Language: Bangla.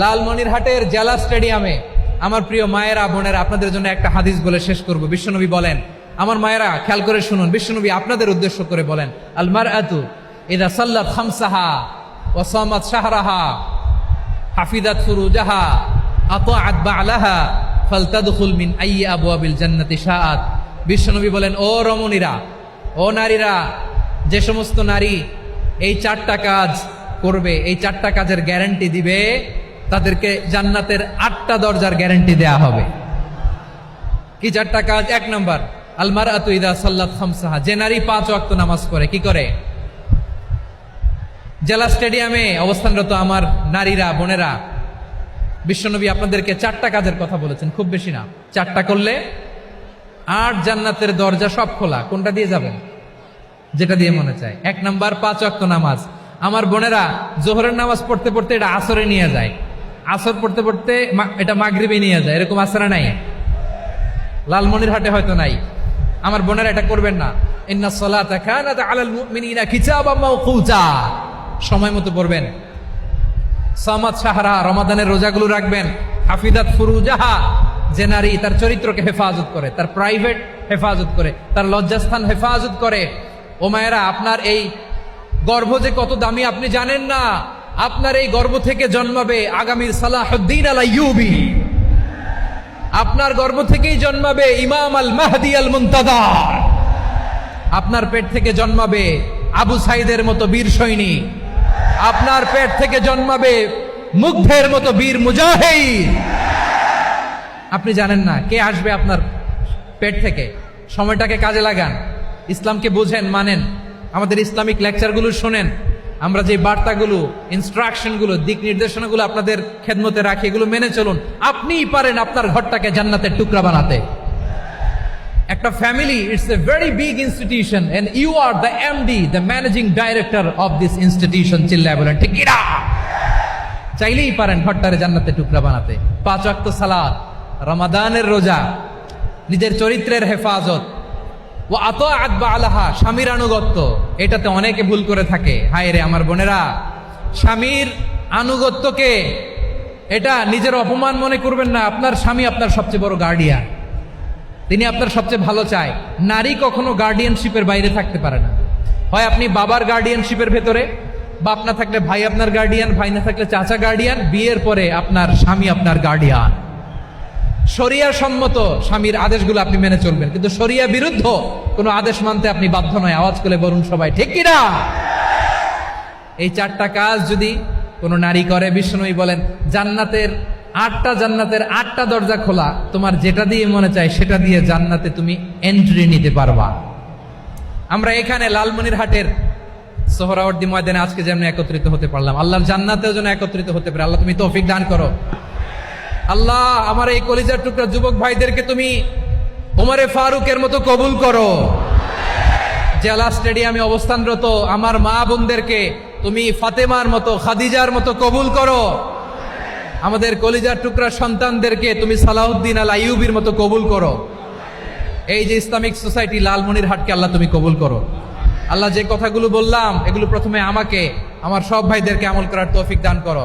লালমনিরহাটের জেলা স্টেডিয়ামে আমার প্রিয় মায়েরা বোনেরা, আপনাদের জন্য একটা হাদিস বলে শেষ করব। বিশ্বনবী বলেন, আমার মায়েরা খেয়াল করে শুনুন, বিশ্বনবী আপনাদের উদ্দেশ্য করে বলেন, আল মারআতু ইযা সাল্লাত খামসাহা ওয়া সামাত শাহরাহা হাফিজাত ফুরুজাহা আতাআত বা'লাহা ফালতাদখুল মিন আইয়ি আবওয়াবিল জান্নাতি শাআত। বিশ্বনবী বলেন, ও রমণীরা, ও নারীরা, যে সমস্ত নারী এই চারটা কাজ করবে, এই চারটা কাজের গ্যারান্টি দিবে, তাদেরকে জান্নাতের 8টা দরজার গ্যারান্টি দেয়া হবে। কি চারটা কাজ? 1 নম্বর, আল মারআতু ইযা সাল্লাত খামসাহা, যে নারী 5 ওয়াক্ত নামাজ পড়ে। কি করে? জেলা স্টেডিয়ামে অবস্থানরত আমার নারীরা বোনেরা, বিশ্বনবী আপনাদেরকে 4টা কাজের কথা বলেছেন, খুব বেশি না। 4টা করলে 8 জান্নাতের দরজা সব খোলা। কোনটা দিয়ে যাবেন? যেটা দিয়ে মনে চায়। 1 নাম্বার 5 ওয়াক্ত নামাজ। আমার বোনেরা জোহরের নামাজ পড়তে পড়তে এটা আসরে নিয়ে যায়, আসর পড়তে পড়তে এটা মাগরিবে নিয়ে যায়। এরকম আসরে নাই? লালমনিরহাটে হয়তো নাই। আমার বোনেরা এটা করবেন না। ইন্নাস সালাতা কানাত আলাল মুমিনিনা কিতাবাম মাওকুতা, সময় মতো পড়বেন। সামাত শাহরা, রমাদানের রোজাগুলো রাখবেন। হাফিজাত ফুরুজাহা, যে নারী তার চরিত্রকে হেফাজত করে, তার প্রাইভেট হেফাজত করে, তার লজ্জাস্থান হেফাজত করে। ও মায়েরা, আপনার এই গর্ভ যে কত দামি আপনি জানেন না। আপনার এই গর্ভ থেকে জন্মাবে আগামীর সালাহুদ্দিন আল আইয়ুবী। আপনার গর্ভ থেকেই জন্মাবে ইমাম আল মাহদি আল মুনতাজার। আপনার পেট থেকে জন্মাবে আবু সাইদের মতো বীর সৈনিক। আপনার পেট থেকে জন্মাবে মুগ্ধের মতো বীর মুজাহিদ। আপনি জানেন না কে আসবে আপনার পেট থেকে। সময়টাকে কাজে লাগান, ইসলামকে বোঝেন, মানেন, আমাদের ইসলামিক লেকচারগুলো শোনেন। আমরা যে বার্তাগুলো, ইনস্ট্রাকশনগুলো, দিক নির্দেশনাগুলো আপনাদের খেদমতে রাখি, এগুলো মেনে চলুন। আপনিই পারেন আপনার ঘরটাকে জান্নাতের টুকরা বানাতে। একটা family, it's a very big institution and you are the MD, the managing director of this institution. চিল্লায় বলেন ঠিক কিনা? চাইলেই পারেন ঘরটারে জান্নাতের টুকরা বানাতে। 5 ওয়াক্ত সালাত, রমাদানের রোজা, নিজের চরিত্রের হেফাজত, ও আতাআত বা'লাহা, স্বামীর আনুগত্য। এটাতে অনেকে ভুল করে থাকে। হায় রে আমার বোনেরা, স্বামীর আনুগত্যকে এটা নিজের অপমান মনে করবেন না। আপনার স্বামী আপনার সবচেয়ে বড় গার্ডিয়ান, তিনি আপনার সবচেয়ে ভালো চায়। নারী কখনো গার্ডিয়ানশিপের বাইরে থাকতে পারে না। হয় আপনি বাবার গার্ডিয়ানশিপের ভেতরে, বাপ না থাকলে ভাই আপনার গার্ডিয়ান, ভাই না থাকলে চাচা গার্ডিয়ান, বিয়ের পরে আপনার স্বামী আপনার গার্ডিয়ান। শরিয়া সম্মত স্বামীর আদেশগুলো আপনি মেনে চলবেন, কিন্তু শরিয়া বিরুদ্ধ কোনো আদেশ মানতে আপনি বাধ্য নয়। আওয়াজ করে বলুন সবাই ঠিক কিনা? এই 4টা কাজ যদি কোনো নারী করে, বিশ্বনবী বলেন জান্নাতের 8টা দরজা খোলা। তোমার যেটা দিয়ে মনে চায় সেটা দিয়ে জান্নাতে তুমি এন্ট্রি নিতে পারবা। আমরা এখানে লালমনিরহাটের সোহরাওয়ার্দী ময়দানে আজকে যেমন একত্রিত হতে পারলাম, আল্লাহর জান্নাতেও যেন একত্রিত হতে পারে। আল্লাহ তুমি তৌফিক দান করো। আল্লাহ আমার এই কলিজার টুকরা যুবক ভাইদেরকে তুমি ওমরে ফারুকের মতো কবুল করো। জেলা স্টেডিয়ামে অবস্থানরত আমার মা বোনদেরকে তুমি ফাতেমার মতো, খাদিজার মতো কবুল করো। আমাদের কলিজার টুকরা সন্তানদেরকে তুমি সালাহুদ্দিন আল আইয়ুবীর মতো কবুল করো। এই যে ইসলামিক সোসাইটি লালমনিরহাটকে আল্লাহ তুমি কবুল করো। আল্লাহ যে কথাগুলো বললাম এগুলো প্রথমে আমাকে, আমার সব ভাইদেরকে আমল করার তৌফিক দান করো।